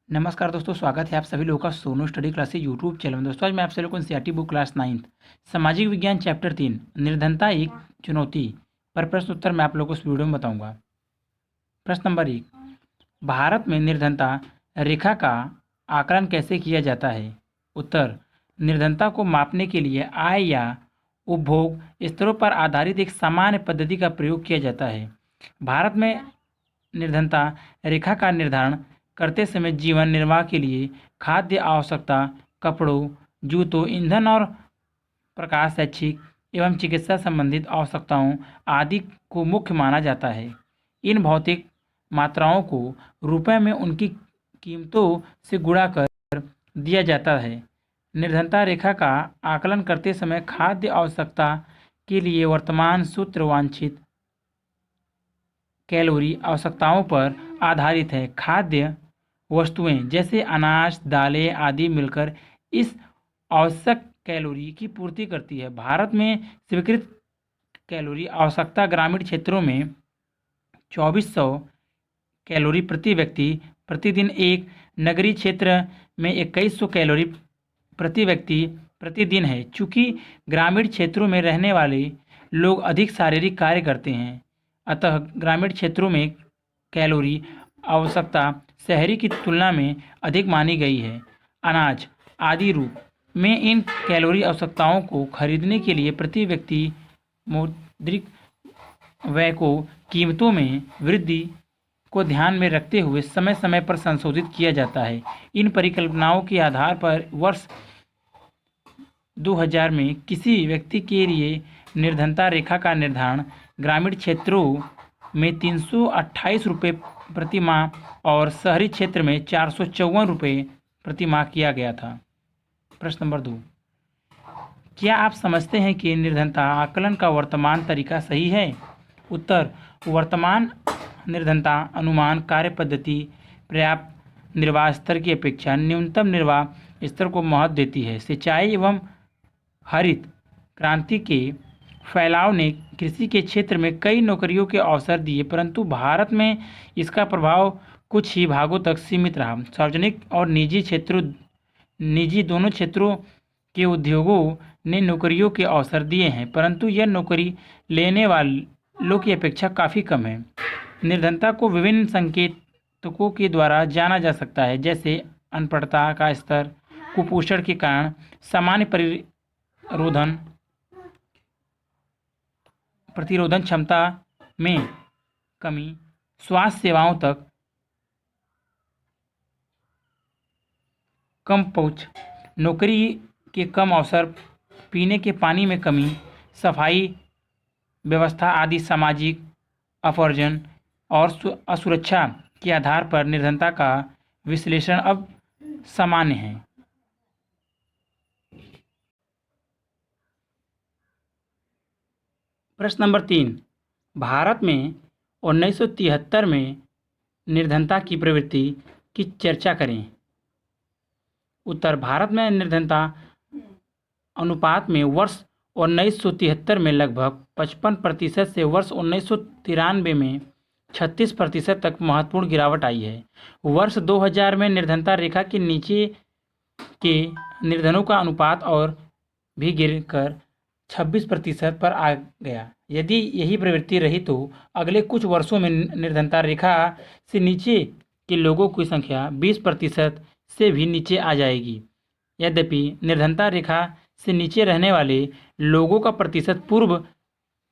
नमस्कार दोस्तों, स्वागत है आप सभी लोगों का Sonu study classes YouTube channel में। दोस्तों आज मैं आप सभी लोगों को एनसीईआरटी बुक क्लास 9 सामाजिक विज्ञान चैप्टर 3 निर्धनता एक चुनौती पर प्रश्न उत्तर मैं आप लोगों को इस वीडियो में बताऊंगा। प्रश्न नंबर 1, भारत में निर्धनता रेखा का आकलन कैसे किया जाता है? उत्तर, निर्धनता को मापने के लिए आय या उपभोग स्तरों पर आधारित एक सामान्य पद्धति का प्रयोग किया जाता है। भारत में निर्धनता रेखा का निर्धारण करते समय जीवन निर्वाह के लिए खाद्य आवश्यकता, कपड़ों, जूतों, ईंधन और प्रकाश, शैक्षिक एवं चिकित्सा संबंधित आवश्यकताओं आदि को मुख्य माना जाता है। इन भौतिक मात्राओं को रुपये में उनकी कीमतों से गुणा कर दिया जाता है। निर्धनता रेखा का आकलन करते समय खाद्य आवश्यकता के लिए वर्तमान सूत्र वांछित कैलोरी आवश्यकताओं पर आधारित है। खाद्य वस्तुएं जैसे अनाज, दालें आदि मिलकर इस आवश्यक कैलोरी की पूर्ति करती है। भारत में स्वीकृत कैलोरी आवश्यकता ग्रामीण क्षेत्रों में 2400 कैलोरी प्रति व्यक्ति प्रतिदिन, एक नगरीय क्षेत्र में 2100 कैलोरी प्रति व्यक्ति प्रतिदिन है। चूँकि ग्रामीण क्षेत्रों में रहने वाले लोग अधिक शारीरिक कार्य करते हैं, अतः ग्रामीण क्षेत्रों में कैलोरी आवश्यकता शहरी की तुलना में अधिक मानी गई है। अनाज आदि रूप में इन कैलोरी आवश्यकताओं को खरीदने के लिए प्रति व्यक्ति मौद्रिक व्यय को कीमतों में वृद्धि को ध्यान में रखते हुए समय समय पर संशोधित किया जाता है। इन परिकल्पनाओं के आधार पर वर्ष 2000 में किसी व्यक्ति के लिए निर्धनता रेखा का निर्धारण ग्रामीण क्षेत्रों में 328 रुपये प्रति माह और शहरी क्षेत्र में 454 रुपये प्रति माह किया गया था। प्रश्न नंबर 2, क्या आप समझते हैं कि निर्धनता आकलन का वर्तमान तरीका सही है? उत्तर, वर्तमान निर्धनता अनुमान कार्य पद्धति पर्याप्त निर्वाह स्तर की अपेक्षा न्यूनतम निर्वाह स्तर को महत्व देती है। सिंचाई एवं हरित क्रांति के फैलाव ने कृषि के क्षेत्र में कई नौकरियों के अवसर दिए, परंतु भारत में इसका प्रभाव कुछ ही भागों तक सीमित रहा। सार्वजनिक और निजी दोनों क्षेत्रों के उद्योगों ने नौकरियों के अवसर दिए हैं, परंतु यह नौकरी लेने वालों की अपेक्षा काफ़ी कम है। निर्धनता को विभिन्न संकेतकों के द्वारा जाना जा सकता है, जैसे अनपढ़ता का स्तर, कुपोषण के कारण सामान्य प्रतिरोधन क्षमता में कमी, स्वास्थ्य सेवाओं तक कम पहुँच, नौकरी के कम अवसर, पीने के पानी में कमी, सफाई व्यवस्था आदि सामाजिक अपरजन और असुरक्षा के आधार पर निर्धनता का विश्लेषण अब सामान्य है। प्रश्न नंबर 3, भारत में 1973 में निर्धनता की प्रवृत्ति की चर्चा करें। उत्तर, भारत में निर्धनता अनुपात में वर्ष 1973 में लगभग 55% से वर्ष 1993 में 36% तक महत्वपूर्ण गिरावट आई है। वर्ष 2000 में निर्धनता रेखा के नीचे के निर्धनों का अनुपात और भी गिरकर 26% पर आ गया। यदि यही प्रवृत्ति रही तो अगले कुछ वर्षों में निर्धनता रेखा से नीचे के लोगों की संख्या 20% से भी नीचे आ जाएगी। यद्यपि निर्धनता रेखा से नीचे रहने वाले लोगों का प्रतिशत पूर्व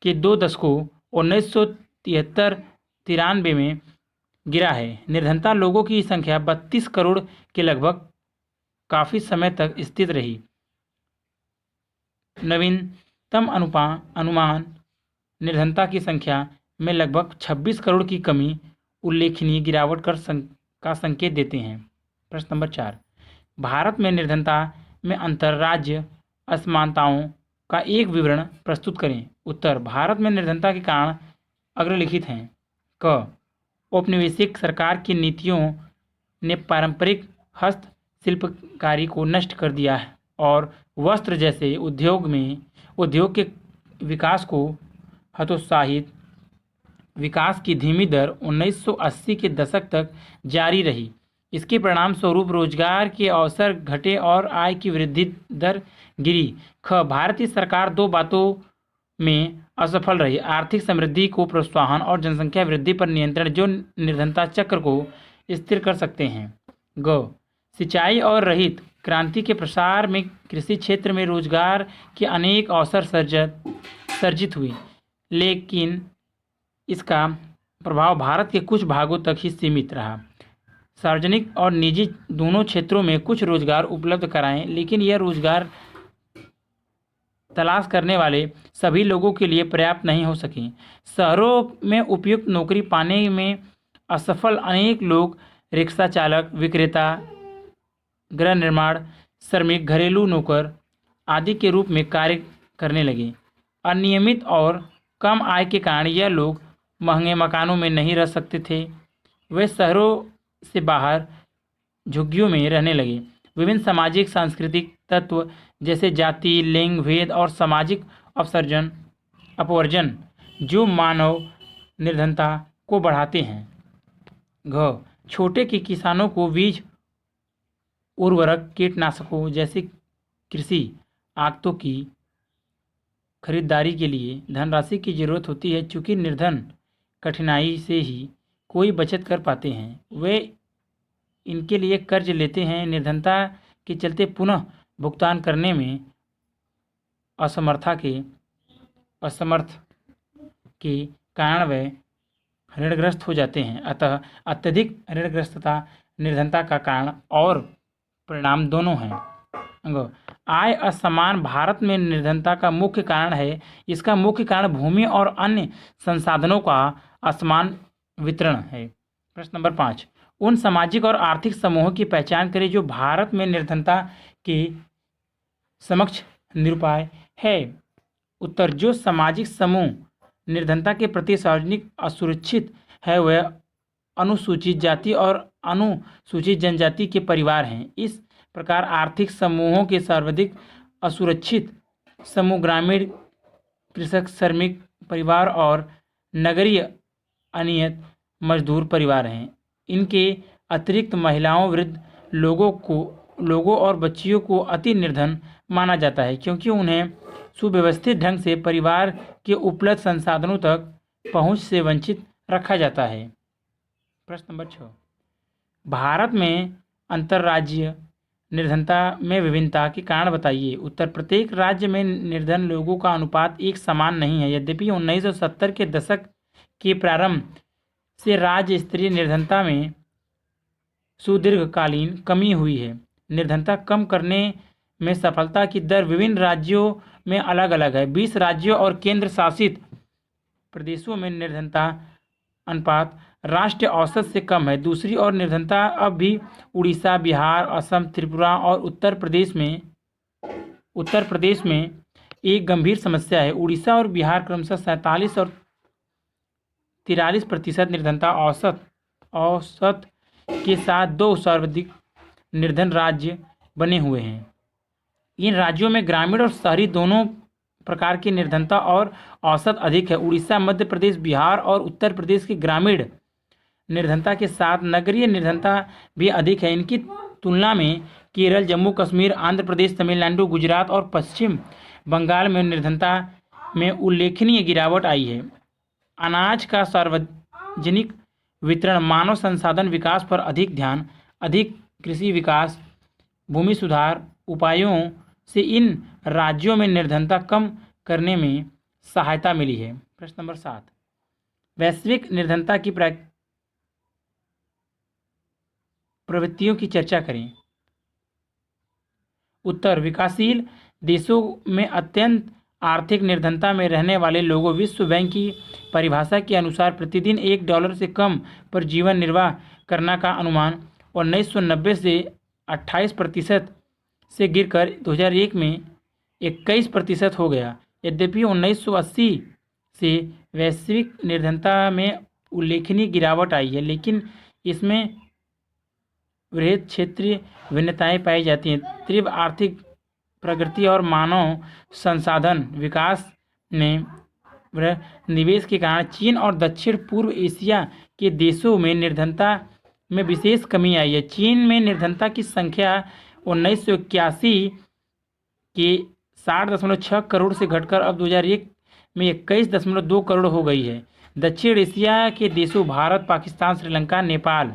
के 2 दशकों 1973-93 में गिरा है। निर्धनता लोगों की संख्या 32 करोड़ के लगभग काफ़ी समय तक स्थित रही। नवीनतम अनुमान निर्धनता की संख्या में लगभग 26 करोड़ की कमी उल्लेखनीय गिरावट का संकेत देते हैं। प्रश्न नंबर 4, भारत में निर्धनता में अंतर्राज्य असमानताओं का एक विवरण प्रस्तुत करें। उत्तर, भारत में निर्धनता के कारण अग्रलिखित हैं। क, औपनिवेशिक सरकार की नीतियों ने पारंपरिक हस्तशिल्पकारी को नष्ट कर दिया है और वस्त्र जैसे उद्योग के विकास को हतोत्साहित। विकास की धीमी दर 1980 के दशक तक जारी रही। इसके परिणाम स्वरूप रोजगार के अवसर घटे और आय की वृद्धि दर गिरी। भारतीय सरकार दो बातों में असफल रही: आर्थिक समृद्धि को प्रोत्साहन और जनसंख्या वृद्धि पर नियंत्रण, जो निर्धनता चक्र को स्थिर कर सकते हैं। सिंचाई और रहित क्रांति के प्रसार में कृषि क्षेत्र में रोजगार के अनेक अवसर सर्जित हुए, लेकिन इसका प्रभाव भारत के कुछ भागों तक ही सीमित रहा। सार्वजनिक और निजी दोनों क्षेत्रों में कुछ रोजगार उपलब्ध कराएं, लेकिन यह रोजगार तलाश करने वाले सभी लोगों के लिए पर्याप्त नहीं हो सके। शहरों में उपयुक्त नौकरी पाने में असफल अनेक लोग रिक्शा चालक, विक्रेता, गृह निर्माण श्रमिक, घरेलू नौकर आदि के रूप में कार्य करने लगे। अनियमित और कम आय के कारण यह लोग महंगे मकानों में नहीं रह सकते थे। वे शहरों से बाहर झुग्गियों में रहने लगे। विभिन्न सामाजिक सांस्कृतिक तत्व जैसे जाति, लिंग भेद और सामाजिक अपवर्जन जो मानव निर्धनता को बढ़ाते हैं। छोटे के किसानों को बीज, उर्वरक, कीटनाशकों जैसे कृषि आगतों की खरीदारी के लिए धनराशि की जरूरत होती है। चूँकि निर्धन कठिनाई से ही कोई बचत कर पाते हैं, वे इनके लिए कर्ज लेते हैं। निर्धनता के चलते पुनः भुगतान करने में असमर्थ के कारण वे ऋणग्रस्त हो जाते हैं। अतः अत्यधिक ऋणग्रस्तता निर्धनता का कारण और परिणाम दोनों हैं। आय असमान भारत में निर्धनता का मुख्य कारण है। इसका मुख्य कारण भूमि और अन्य संसाधनों का असमान वितरण है। प्रश्न नंबर 5, उन सामाजिक और आर्थिक समूहों की पहचान करें जो भारत में निर्धनता के समक्ष निरुपाय है। उत्तर: जो सामाजिक समूह निर्धनता के प्रति सार्वजनिक असुरक्षित है वह अनुसूचित जाति और अनुसूचित जनजाति के परिवार हैं। इस प्रकार आर्थिक समूहों के सर्वाधिक असुरक्षित समूह ग्रामीण कृषक, श्रमिक परिवार और नगरीय अनियत मजदूर परिवार हैं। इनके अतिरिक्त महिलाओं, वृद्ध लोगों और बच्चियों को अति निर्धन माना जाता है, क्योंकि उन्हें सुव्यवस्थित ढंग से परिवार के उपलब्ध संसाधनों तक पहुंच से वंचित रखा जाता है। प्रश्न नंबर 6, भारत में अंतर्राज्यीय निर्धनता में विभिन्नता के कारण बताइए। उत्तर: प्रत्येक राज्य में निर्धन लोगों का अनुपात एक समान नहीं है। यद्यपि 1970 के दशक के प्रारंभ से राज्य स्तरीय निर्धनता में सुदीर्घकालीन कमी हुई है। निर्धनता कम करने में सफलता की दर विभिन्न राज्यों में अलग अलग है। 20 राज्यों और केंद्र शासित प्रदेशों में निर्धनता अनुपात राष्ट्रीय औसत से कम है। दूसरी ओर निर्धनता अब भी उड़ीसा, बिहार, असम, त्रिपुरा और उत्तर प्रदेश में एक गंभीर समस्या है। उड़ीसा और बिहार क्रमशः 47 और 43% निर्धनता औसत के साथ दो सर्वाधिक निर्धन राज्य बने हुए हैं। इन राज्यों में ग्रामीण और शहरी दोनों प्रकार की निर्धनता और औसत अधिक है। उड़ीसा, मध्य प्रदेश, बिहार और उत्तर प्रदेश की ग्रामीण निर्धनता के साथ नगरीय निर्धनता भी अधिक है। इनकी तुलना में केरल, जम्मू कश्मीर, आंध्र प्रदेश, तमिलनाडु, गुजरात और पश्चिम बंगाल में निर्धनता में उल्लेखनीय गिरावट आई है। अनाज का सार्वजनिक वितरण, मानव संसाधन विकास पर अधिक ध्यान, अधिक कृषि विकास, भूमि सुधार उपायों से इन राज्यों में निर्धनता कम करने में सहायता मिली है। प्रश्न नंबर 7, वैश्विक निर्धनता की प्रवृत्तियों की चर्चा करें। उत्तर: विकासशील देशों में अत्यंत आर्थिक निर्धनता में रहने वाले लोगों, विश्व बैंक की परिभाषा के अनुसार प्रतिदिन $1 से कम पर जीवन निर्वाह करने का अनुमान 1990 से 28% से गिरकर 2001 में 21% हो गया। यद्यपि 1980 से वैश्विक निर्धनता में उल्लेखनीय गिरावट आई है, लेकिन इसमें वृहद क्षेत्रीय भिन्नताएं पाई जाती हैं। तीव्र आर्थिक प्रगति और मानव संसाधन विकास में निवेश के कारण चीन और दक्षिण पूर्व एशिया के देशों में निर्धनता में विशेष कमी आई है। चीन में निर्धनता की संख्या 1981 के 60.6 करोड़ से घटकर अब 2001 में 21.2 करोड़ हो गई है। दक्षिण एशिया के देशों भारत, पाकिस्तान, श्रीलंका, नेपाल,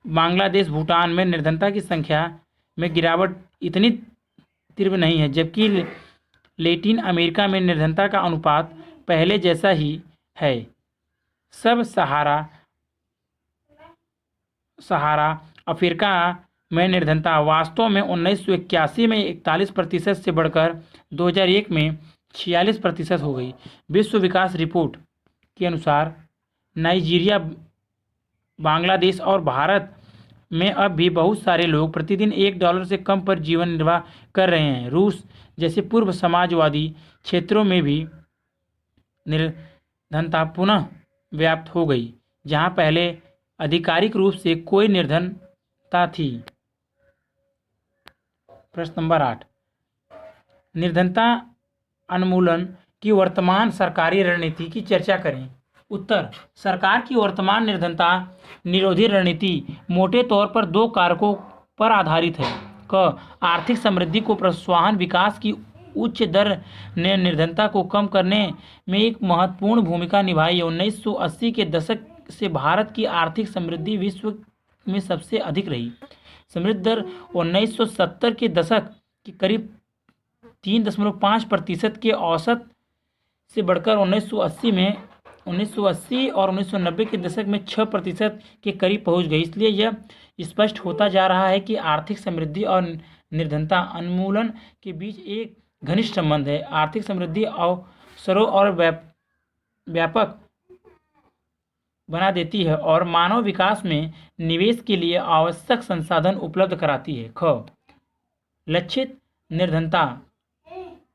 बांग्लादेश, भूटान में निर्धनता की संख्या में गिरावट इतनी तीव्र नहीं है, जबकि लैटिन अमेरिका में निर्धनता का अनुपात पहले जैसा ही है। सब सहारा अफ्रीका में निर्धनता वास्तव में 1981 में 41% से बढ़कर 2001 में 46% हो गई। विश्व विकास रिपोर्ट के अनुसार नाइजीरिया, बांग्लादेश और भारत में अब भी बहुत सारे लोग प्रतिदिन $1 से कम पर जीवन निर्वाह कर रहे हैं। रूस जैसे पूर्व समाजवादी क्षेत्रों में भी निर्धनता पुनः व्याप्त हो गई, जहां पहले आधिकारिक रूप से कोई निर्धनता थी। प्रश्न नंबर 8, निर्धनता उन्मूलन की वर्तमान सरकारी रणनीति की चर्चा करें। उत्तर, सरकार की वर्तमान निर्धनता निरोधी रणनीति मोटे तौर पर 2 कारकों पर आधारित है। क, आर्थिक समृद्धि को प्रोत्साहन। विकास की उच्च दर ने निर्धनता को कम करने में एक महत्वपूर्ण भूमिका निभाई है। 1980 के दशक से भारत की आर्थिक समृद्धि विश्व में सबसे अधिक रही। समृद्धि दर 1970 के दशक के करीब 3.5% के औसत से बढ़कर 1980 और 1990 के दशक में 6% के करीब पहुंच गई। इसलिए यह स्पष्ट होता जा रहा है कि आर्थिक समृद्धि और निर्धनता उन्मूलन के बीच एक घनिष्ठ संबंध है। आर्थिक समृद्धि अवसरों और व्यापक बना देती है और मानव विकास में निवेश के लिए आवश्यक संसाधन उपलब्ध कराती है। ख, लक्षित निर्धनता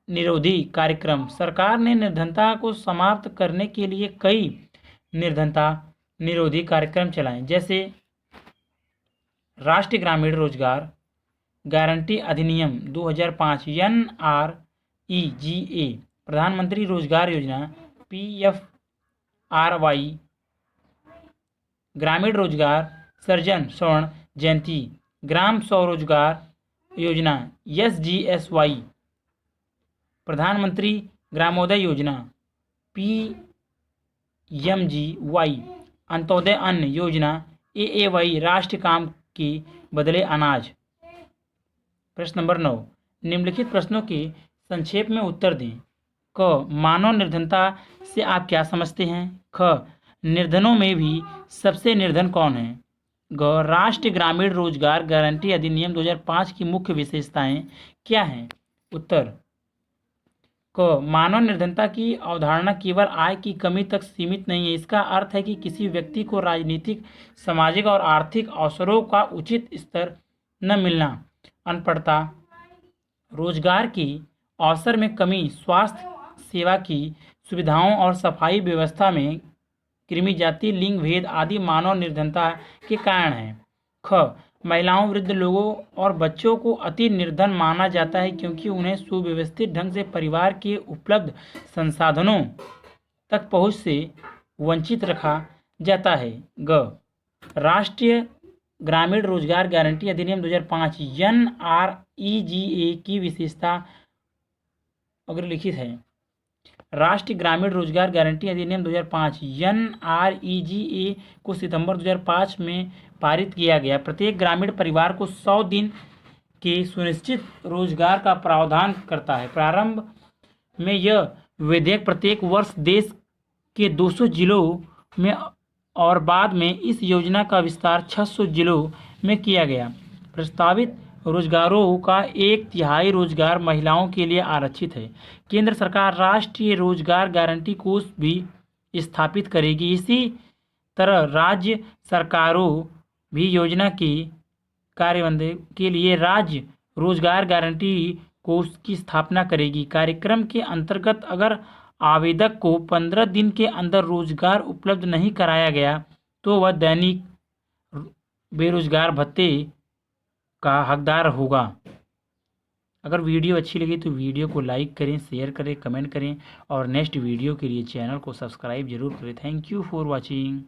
निरोधी कार्यक्रम। सरकार ने निर्धनता को समाप्त करने के लिए कई निर्धनता निरोधी कार्यक्रम चलाए, जैसे राष्ट्रीय ग्रामीण रोजगार गारंटी अधिनियम 2005 NREGA, प्रधानमंत्री रोजगार योजना PFRY, ग्रामीण रोजगार सृजन स्वर्ण जयंती, ग्राम स्वरोजगार योजना SGSY, प्रधानमंत्री ग्रामोदय योजना PMGY, अंत्योदय अन्न योजना AAY, राष्ट्रीय काम के बदले अनाज। प्रश्न नंबर 9, निम्नलिखित प्रश्नों के संक्षेप में उत्तर दें। क, मानव निर्धनता से आप क्या समझते हैं? ख, निर्धनों में भी सबसे निर्धन कौन है? ग, राष्ट्रीय ग्रामीण रोजगार गारंटी अधिनियम 2005 की मुख्य विशेषताएं क्या हैं? उत्तर, क, मानव निर्धनता की अवधारणा केवल आय की कमी तक सीमित नहीं है। इसका अर्थ है कि किसी व्यक्ति को राजनीतिक, सामाजिक और आर्थिक अवसरों का उचित स्तर न मिलना, अनपढ़ता, रोजगार की अवसर में कमी, स्वास्थ्य सेवा की सुविधाओं और सफाई व्यवस्था में कृमि, जाति, लिंग भेद आदि मानव निर्धनता के कारण हैं। ख, महिलाओं, वृद्ध लोगों और बच्चों को अति निर्धन माना जाता है क्योंकि उन्हें सुव्यवस्थित ढंग से परिवार के उपलब्ध संसाधनों तक पहुंच से वंचित रखा जाता है। ग, राष्ट्रीय ग्रामीण रोजगार गारंटी अधिनियम 2005 NREGA की विशेषता अग्रलिखित है। राष्ट्रीय ग्रामीण रोजगार गारंटी अधिनियम 2005 NREGA को सितंबर 2005 में पारित किया गया। प्रत्येक ग्रामीण परिवार को 100 दिन के सुनिश्चित रोजगार का प्रावधान करता है। प्रारंभ में यह विधेयक प्रत्येक वर्ष देश के 200 जिलों में और बाद में इस योजना का विस्तार 600 जिलों में किया गया। प्रस्तावित रोजगारों का 1/3 रोजगार महिलाओं के लिए आरक्षित है। केंद्र सरकार राष्ट्रीय रोजगार गारंटी कोष भी स्थापित करेगी। इसी तरह राज्य सरकारों भी योजना की कार्यान्वयन के लिए राज्य रोजगार गारंटी कोष की स्थापना करेगी। कार्यक्रम के अंतर्गत अगर आवेदक को 15 दिन के अंदर रोजगार उपलब्ध नहीं कराया गया तो वह दैनिक बेरोजगार भत्ते का हकदार होगा। अगर वीडियो अच्छी लगी तो वीडियो को लाइक करें, शेयर करें, कमेंट करें और नेक्स्ट वीडियो के लिए चैनल को सब्सक्राइब जरूर करें। Thank you for watching.